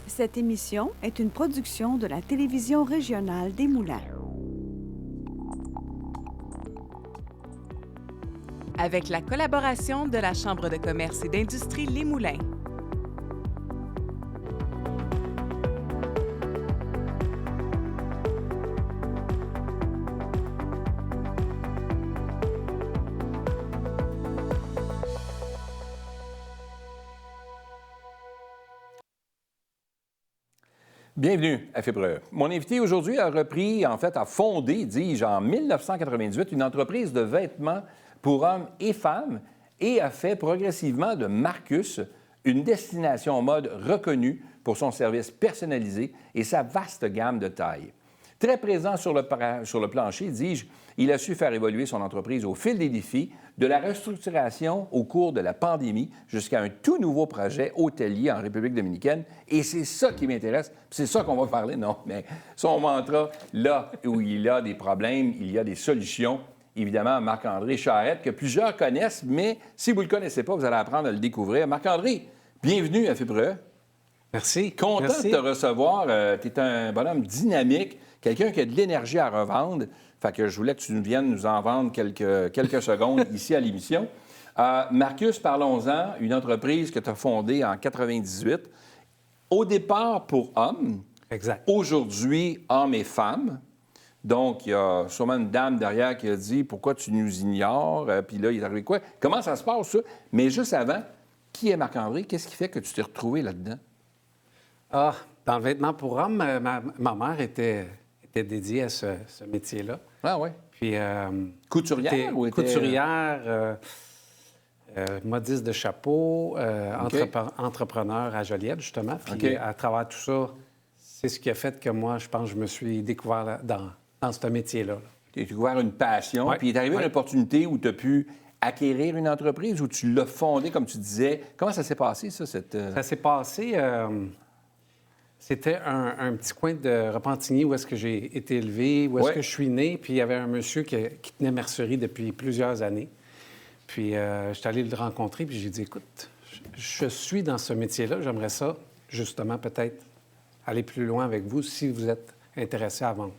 Cette émission est une production de la télévision régionale des Moulins. Avec la collaboration de la Chambre de commerce et d'industrie Les Moulins. Bienvenue à Fibreux. Mon invité aujourd'hui a fondé, dis-je, en 1998, une entreprise de vêtements pour hommes et femmes et a fait progressivement de Marcus une destination mode reconnue pour son service personnalisé et sa vaste gamme de tailles. Très présent sur le plancher, dis-je, il a su faire évoluer son entreprise au fil des défis, de la restructuration au cours de la pandémie jusqu'à un tout nouveau projet hôtelier en République dominicaine. Et c'est ça qui m'intéresse, c'est ça qu'on va parler, non, mais son mantra, là où il y a des problèmes, il y a des solutions. Évidemment, Marc-André Charette, que plusieurs connaissent, mais si vous ne le connaissez pas, vous allez apprendre à le découvrir. Marc-André, bienvenue à Fibreux. Merci. Content Merci. de te recevoir. Tu es un bonhomme dynamique, quelqu'un qui a de l'énergie à revendre. Fait que je voulais que tu viennes nous en vendre quelques secondes ici à l'émission. Marcus, parlons-en, une entreprise que tu as fondée en 98. Au départ pour hommes. Exact. Aujourd'hui, hommes et femmes. Donc, il y a sûrement une dame derrière qui a dit « Pourquoi tu nous ignores? » Puis là, il est arrivé quoi? Comment ça se passe, ça? Mais juste avant, qui est Marc-André? Qu'est-ce qui fait que tu t'es retrouvé là-dedans? Dans le vêtement pour hommes, ma mère était dédiée à ce métier-là. Ah oui? Puis, couturière ou était... Couturière, modiste de chapeau, OK. entrepreneur à Joliette, justement. Puis, OK. à travers tout ça, c'est ce qui a fait que moi, je pense que je me suis découvert dans ce métier-là. Tu as découvert une passion, Ouais. puis il est arrivé Ouais. une opportunité où tu as pu acquérir une entreprise, où tu l'as fondée, comme tu disais. Comment ça s'est passé, ça? Ça s'est passé... C'était un petit coin de Repentigny où est-ce que j'ai été élevé, où est-ce Ouais. que je suis né. Puis il y avait un monsieur qui tenait mercerie depuis plusieurs années. Puis je suis allé le rencontrer, puis j'ai dit, écoute, je suis dans ce métier-là, j'aimerais ça, justement, peut-être aller plus loin avec vous si vous êtes intéressé à vendre.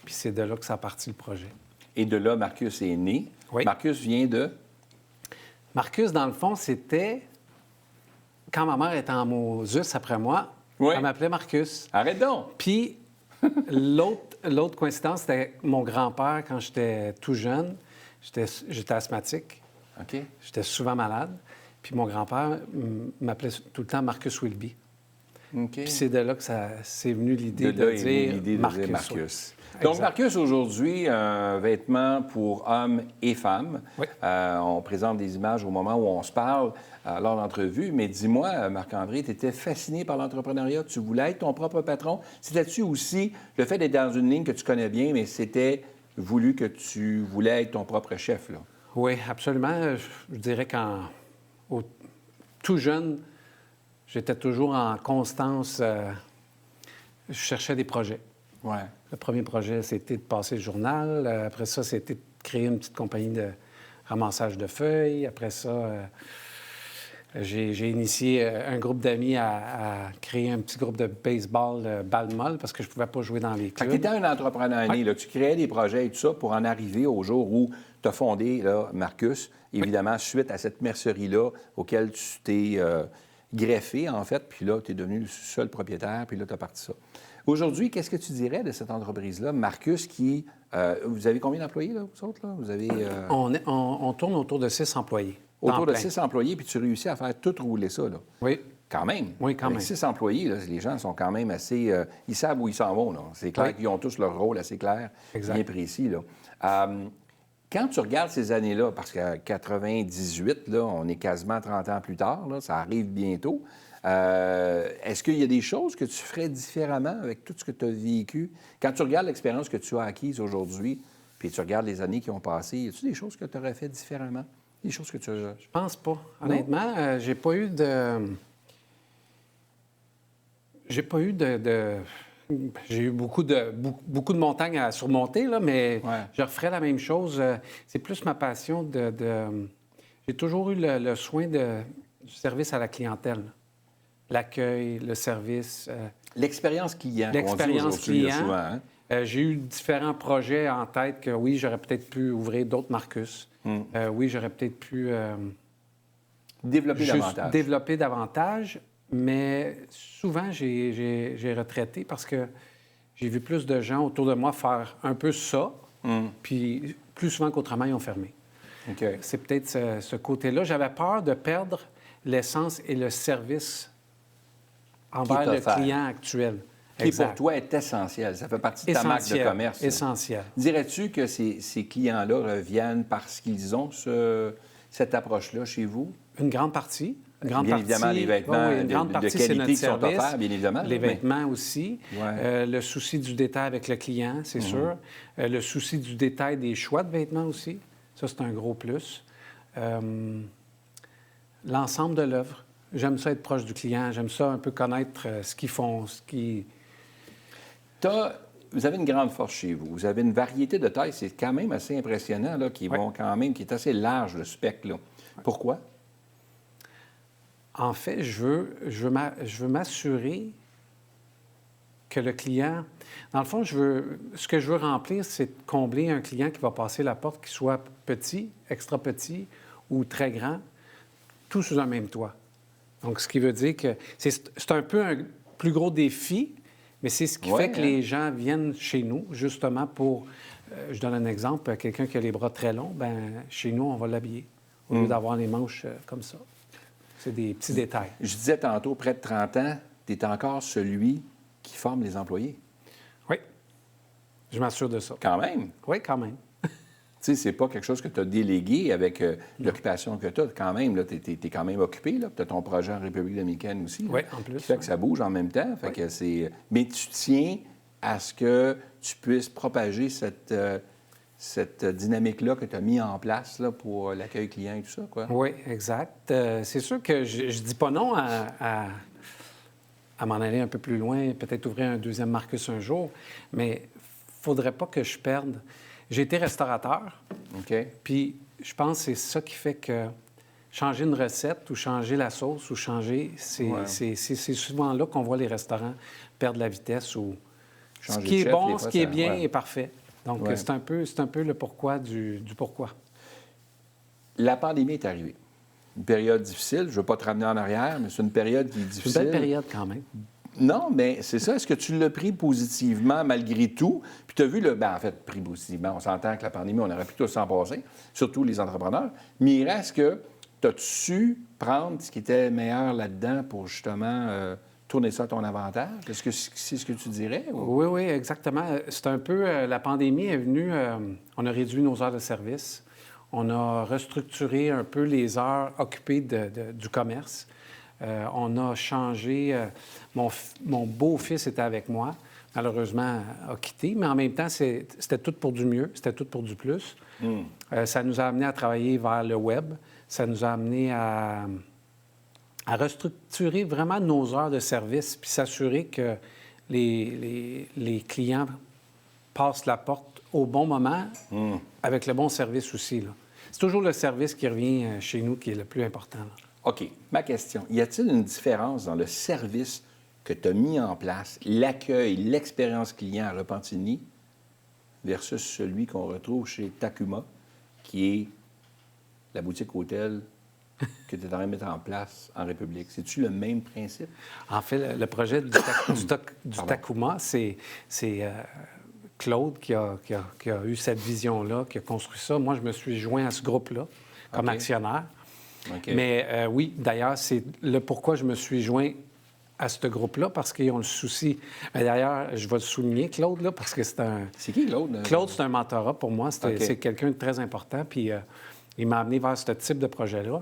Puis c'est de là que ça a parti le projet. Et de là, Marcus est né. Oui. Marcus vient de... Marcus, dans le fond, c'était... Quand ma mère était en Moses après moi, Oui. elle m'appelait Marcus. Arrête donc! Puis, l'autre coïncidence, c'était mon grand-père, quand j'étais tout jeune, j'étais asthmatique, OK. j'étais souvent malade. Puis mon grand-père m'appelait tout le temps Marcus Wilby. OK. Puis c'est de là que c'est venu l'idée De là de est venue dire l'idée de Marcus. dire oui. Marcus. Donc, Exact. Marcus, aujourd'hui, un vêtement pour hommes et femmes. Oui. On présente des images au moment où on se parle lors de l'entrevue. Mais dis-moi, Marc-André, tu étais fasciné par l'entrepreneuriat. Tu voulais être ton propre patron. C'était-tu aussi le fait d'être dans une ligne que tu connais bien, mais c'était voulu que tu voulais être ton propre chef, là? Oui, absolument. Je dirais tout jeune, j'étais toujours en constance. Je cherchais des projets. Ouais. Le premier projet, c'était de passer le journal. Après ça, c'était de créer une petite compagnie de ramassage de feuilles. Après ça, j'ai initié un groupe d'amis à créer un petit groupe de baseball balle molle parce que je ne pouvais pas jouer dans les Fait que tu clubs. étais un entrepreneur né, Oui. là. Tu créais des projets et tout ça pour en arriver au jour où tu as fondé, là, Marcus, évidemment, suite à cette mercerie-là auquel tu t'es greffé, en fait, puis là, tu es devenu le seul propriétaire, puis là, tu as parti ça. Aujourd'hui, qu'est-ce que tu dirais de cette entreprise-là, Marcus, qui... vous avez combien d'employés, là, vous autres, là? Vous avez... On tourne autour de 6 employés. autour temps de plein. 6 employés, puis tu réussis à faire tout rouler ça, là. Oui. Quand même. Oui, quand Avec même. 6 employés, là, les gens sont quand même assez... ils savent où ils s'en vont, là. C'est clair Oui. qu'ils ont tous leur rôle assez clair, Exact. bien précis, là. Quand tu regardes ces années-là, parce qu'à 98, là, on est quasiment 30 ans plus tard, là, ça arrive bientôt, est-ce qu'il y a des choses que tu ferais différemment avec tout ce que tu as vécu? Quand tu regardes l'expérience que tu as acquise aujourd'hui, puis tu regardes les années qui ont passé, y a-t-il des choses que tu aurais fait différemment? Des choses que tu as... Je pense pas. Honnêtement, j'ai pas eu de... J'ai pas eu de... J'ai eu beaucoup de montagnes à surmonter, là, mais Ouais. je referais la même chose. C'est plus ma passion J'ai toujours eu le soin du service à la clientèle. l'accueil, le service. L'expérience client, L'expérience on dit aujourd'hui, là, client. souvent. Hein? J'ai eu différents projets en tête que, oui, j'aurais peut-être pu ouvrir d'autres Marcus. Oui, j'aurais peut-être pu Développer davantage. développer davantage, mais souvent, j'ai retraité parce que j'ai vu plus de gens autour de moi faire un peu ça, puis plus souvent qu'autrement, ils ont fermé. OK. C'est peut-être ce côté-là. J'avais peur de perdre l'essence et le service envers le offert. client actuel. Qui, pour toi, est essentiel. Ça fait partie de ta marque de commerce. Essentiel. Dirais-tu que ces clients-là reviennent parce qu'ils ont cette approche-là chez vous? Une grande partie. Bien évidemment, les vêtements une grande de partie, c'est qualité notre qui sont service. offerts, bien évidemment. Les mais- vêtements aussi. Ouais. Le souci du détail avec le client, c'est sûr. Le souci du détail des choix de vêtements aussi. Ça, c'est un gros plus. L'ensemble de l'œuvre. J'aime ça être proche du client. J'aime ça un peu connaître ce qu'ils font, Vous avez une grande force chez vous. Vous avez une variété de tailles. C'est quand même assez impressionnant, là, qui est assez large, le spectre. Là. Pourquoi? En fait, je veux m'assurer que le client... Dans le fond, ce que je veux remplir, c'est de combler un client qui va passer la porte, qu'il soit petit, extra petit ou très grand, tout sous un même toit. Donc, ce qui veut dire que c'est un peu un plus gros défi, mais c'est ce qui fait que les gens viennent chez nous, justement pour... je donne un exemple. Quelqu'un qui a les bras très longs, bien, chez nous, on va l'habiller, au lieu d'avoir les manches comme ça. C'est des petits détails. Je disais tantôt, près de 30 ans, tu es encore celui qui forme les employés. Oui, je m'assure de ça. Quand même. Oui, quand même. Tu sais, c'est pas quelque chose que tu as délégué avec l'occupation que tu as. Quand même, tu es quand même occupé. Tu as ton projet en République dominicaine aussi. Oui, en plus. Qui fait que ça bouge en même temps. Fait que mais tu tiens à ce que tu puisses propager cette dynamique-là que tu as mis en place là, pour l'accueil client et tout ça, quoi. Oui, exact. C'est sûr que je dis pas non à m'en aller un peu plus loin, peut-être ouvrir un deuxième Marcus un jour, mais faudrait pas que je perde. J'ai été restaurateur, OK. puis je pense que c'est ça qui fait que changer une recette ou changer la sauce ou changer, c'est souvent là qu'on voit les restaurants perdre la vitesse ou ce Changer qui de est chef, bon, des ce fois, qui est ça- bien ouais. est parfait. Donc, Ouais. c'est un peu le pourquoi du pourquoi. La pandémie est arrivée. Une période difficile. Je ne veux pas te ramener en arrière, mais c'est une période qui est C'est une difficile. belle période quand même. Non, mais c'est ça. Est-ce que tu l'as pris positivement malgré tout? Puis tu as vu en fait, pris positivement. On s'entend que la pandémie, on aurait pu tous s'en passer, surtout les entrepreneurs. Mais il reste que tu as su prendre ce qui était meilleur là-dedans pour justement tourner ça à ton avantage? Est-ce que c'est ce que tu dirais? Ou... Oui, oui, exactement. C'est un peu... la pandémie est venue... on a réduit nos heures de service. On a restructuré un peu les heures occupées du commerce. On a changé... mon beau-fils était avec moi. Malheureusement, a quitté. Mais en même temps, c'était tout pour du mieux. C'était tout pour du plus. Ça nous a amené à travailler vers le web. Ça nous a amené à restructurer vraiment nos heures de service puis s'assurer que les clients passent la porte au bon moment avec le bon service aussi, là. C'est toujours le service qui revient chez nous qui est le plus important, là. OK. Ma question, y a-t-il une différence dans le service que tu as mis en place, l'accueil, l'expérience client à Repentigny versus celui qu'on retrouve chez Takuma, qui est la boutique hôtel que tu es en train de mettre en place en République? C'est-tu le même principe? En fait, le projet du Takuma, c'est Claude qui a eu cette vision-là, qui a construit ça. Moi, je me suis joint à ce groupe-là comme OK. actionnaire. OK. Mais oui, d'ailleurs, c'est le pourquoi je me suis joint à ce groupe-là, parce qu'ils ont le souci. Mais d'ailleurs, je vais le souligner, Claude, là, parce que c'est un... C'est qui, Claude? Claude, c'est un mentorat pour moi. OK. C'est quelqu'un de très important. Puis il m'a amené vers ce type de projet-là.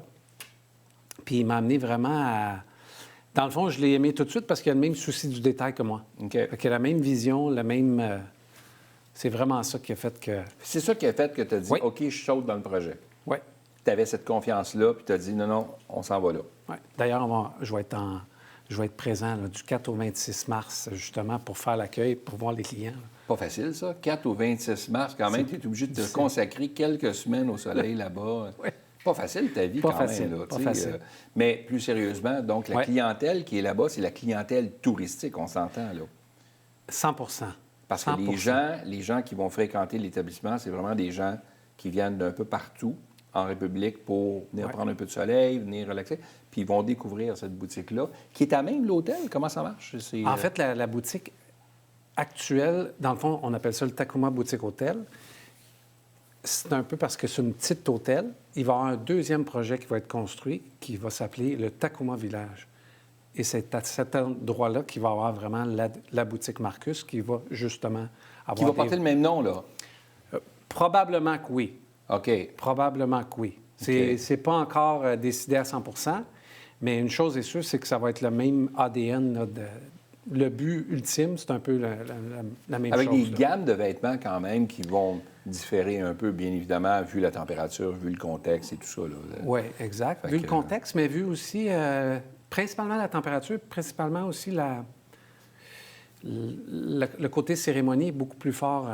Puis il m'a amené vraiment à... Dans le fond, je l'ai aimé tout de suite parce qu'il a le même souci du détail que moi. OK. Fait qu'il a la même vision, le même... c'est vraiment ça qui a fait que... C'est ça qui a fait que tu as dit, Oui. OK, je saute dans le projet. Oui. Tu avais cette confiance-là, puis tu as dit, non, on s'en va là. Ouais. D'ailleurs, je vais être présent là, du 4 au 26 mars, justement, pour faire l'accueil, pour voir les clients, là. Pas facile, ça. 4 au 26 mars, quand même, tu es obligé de te consacrer quelques semaines au soleil là-bas. Oui. Pas facile ta vie Pas quand facile, même. Là, pas tu sais, facile. mais plus sérieusement, donc la Ouais. clientèle qui est là-bas, c'est la clientèle touristique, on s'entend là. 100 Parce que 100%. les gens qui vont fréquenter l'établissement, c'est vraiment des gens qui viennent d'un peu partout en République pour venir Ouais. prendre un peu de soleil, venir relaxer, puis ils vont découvrir cette boutique-là, qui est à même l'hôtel. Comment ça marche? C'est, En fait, la boutique actuelle, dans le fond, on appelle ça le Takuma Boutique Hôtel. C'est un peu parce que c'est une petite hôtel. Il va y avoir un deuxième projet qui va être construit qui va s'appeler le Takuma Village. Et c'est à cet endroit-là qu'il va y avoir vraiment la boutique Marcus qui va justement avoir... qui va porter le même nom, là. Probablement que oui. OK. Probablement que oui. OK. C'est pas encore décidé à 100 mais une chose est sûre, c'est que ça va être le même ADN. Là, le but ultime, c'est un peu la même Avec chose. des là. gammes de vêtements quand même qui vont différer un peu, bien évidemment, vu la température, vu le contexte et tout ça. Là. Oui, exact. Fait Vu que- le contexte, mais vu aussi principalement la température, principalement aussi le côté cérémonie est beaucoup plus fort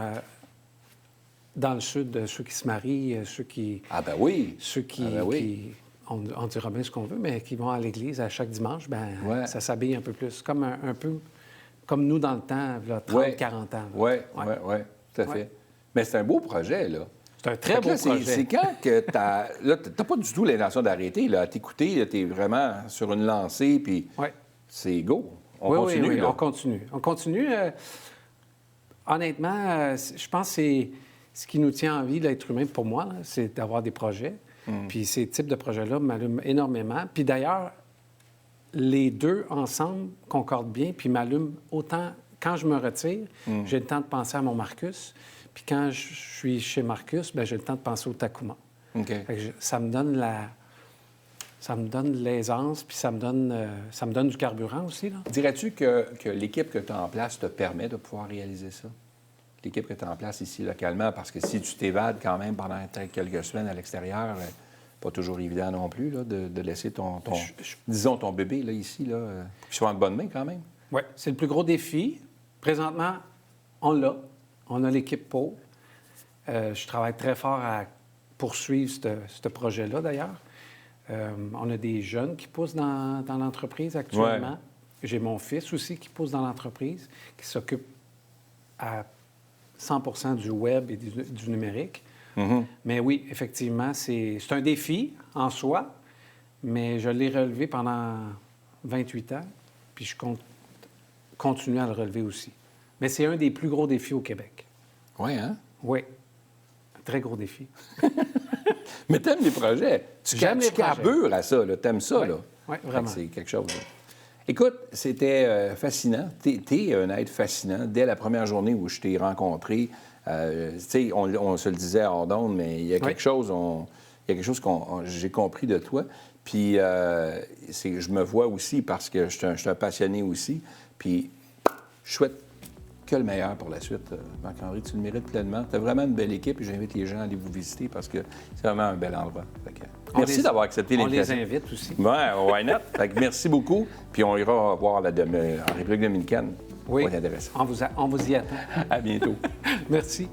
dans le sud, ceux qui se marient, ceux qui... Ah ben oui! Ceux qui, Ah ben oui. on dira bien ce qu'on veut, mais qui vont à l'église à chaque dimanche, ben Ouais. ça s'habille un peu plus. Comme un peu comme nous dans le temps, là, 30, Ouais. 40 ans. là. Oui, Ouais. oui, tout à fait. Ouais. Mais c'est un beau projet, là. C'est un Fait très que beau là, projet. c'est quand que t'as... Là, t'as pas du tout l'intention d'arrêter, là. À t'écouter, t'es vraiment sur une lancée, puis Ouais. c'est go. On Oui, continue, oui, là. on continue. On continue. Honnêtement, je pense que c'est ce qui nous tient en vie, l'être humain, pour moi, là, c'est d'avoir des projets. Puis ces types de projets-là m'allument énormément. Puis d'ailleurs, les deux ensemble concordent bien, puis m'allument autant. Quand je me retire, j'ai le temps de penser à mon Marcus. Puis quand je suis chez Marcus, bien, j'ai le temps de penser au Takuma. OK. Fait que ça me donne ça me donne l'aisance, puis ça me donne du carburant aussi, là. Dirais-tu que l'équipe que tu as en place te permet de pouvoir réaliser ça? L'équipe que tu as en place ici localement, parce que si tu t'évades quand même pendant quelques semaines à l'extérieur, pas toujours évident non plus là, de laisser disons, ton bébé là, ici, là, pour qu'il soit en bonne main quand même. Oui, c'est le plus gros défi. Présentement, on l'a. On a l'équipe pour. Je travaille très fort à poursuivre ce projet-là, d'ailleurs. On a des jeunes qui poussent dans l'entreprise actuellement. Ouais. J'ai mon fils aussi qui pousse dans l'entreprise, qui s'occupe à 100 du web et du numérique. Mais oui, effectivement, c'est un défi en soi, mais je l'ai relevé pendant 28 ans, puis je compte continuer à le relever aussi. Mais c'est un des plus gros défis au Québec. Oui, hein? Oui, un très gros défi. Mais t'aimes les projets. J'aime les projets. carbures à ça, là. T'aimes ça, Ouais. là. Ouais, Fait que vraiment. c'est quelque chose. Là. Écoute, c'était fascinant. T'es un être fascinant. Dès la première journée où je t'ai rencontré, tu sais, on se le disait hors d'onde, mais il y a quelque chose, que j'ai compris de toi. Puis je me vois aussi parce que je suis un passionné aussi. Puis je souhaite que le meilleur pour la suite. Marc-André, tu le mérites pleinement. Tu as vraiment une belle équipe et j'invite les gens à aller vous visiter parce que c'est vraiment un bel endroit. Fait que, merci d'avoir accepté On les l'invitation. invite aussi. Ouais, why not? Fait que merci beaucoup. Puis on ira voir en République dominicaine. Oui, Ça va être intéressant. on vous y attend. À bientôt. Merci.